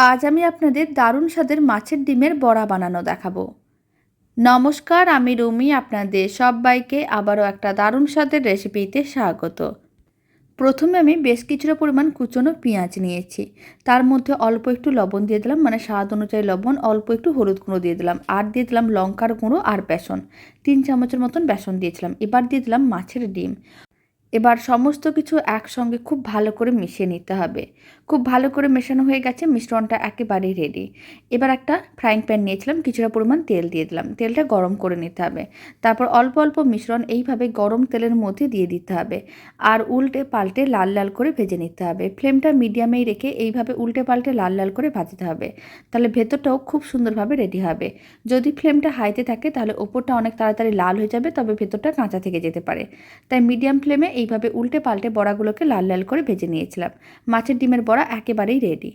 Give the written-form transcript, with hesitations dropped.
আজ আমি আপনাদের দারুণ স্বাদের মাছের ডিমের বড়া বানানো দেখাবো। নমস্কার, আমি রুমি। আপনাদের সবাইকে আবারও একটা দারুণ স্বাদের রেসিপিতে স্বাগত। প্রথমে আমি বেশ কিছুটা পরিমাণ কুচনো পেঁয়াজ নিয়েছি। তার মধ্যে অল্প একটু লবণ দিয়ে দিলাম, মানে স্বাদ অনুযায়ী লবণ, অল্প একটু হলুদ গুঁড়ো দিয়ে দিলাম, আর দিয়ে দিলাম লঙ্কার গুঁড়ো আর বেসন। 3 চামচের মতন বেসন দিয়েছিলাম। এবার দিয়ে দিলাম মাছের ডিম। এবার সমস্ত কিছু একসঙ্গে খুব ভালো করে মিশিয়ে নিতে হবে। খুব ভালো করে মেশানো হয়ে গেছে, মিশ্রণটা একেবারেই রেডি। এবার একটা ফ্রাইং প্যান নিয়েছিলাম, কিছুটা পরিমাণ তেল দিয়ে দিলাম। তেলটা গরম করে নিতে হবে। তারপর অল্প অল্প মিশ্রণ এইভাবে গরম তেলের মধ্যে দিয়ে দিতে হবে, আর উল্টে পাল্টে লাল লাল করে ভেজে নিতে হবে। ফ্লেমটা মিডিয়ামেই রেখে এইভাবে উল্টে পাল্টে লাল লাল করে ভাজতে হবে, তাহলে ভেতরটাও খুব সুন্দরভাবে রেডি হবে। যদি ফ্লেমটা হাইতে থাকে তাহলে ওপরটা অনেক তাড়াতাড়ি লাল হয়ে যাবে, তবে ভেতরটা কাঁচা থেকে যেতে পারে। তাই মিডিয়াম ফ্লেমে এইভাবে উল্টে পাল্টে বড়াগুলোকে লাল লাল করে ভেজে নিয়েছিলাম। মাছের ডিমের বড়া একেবারেই রেডি।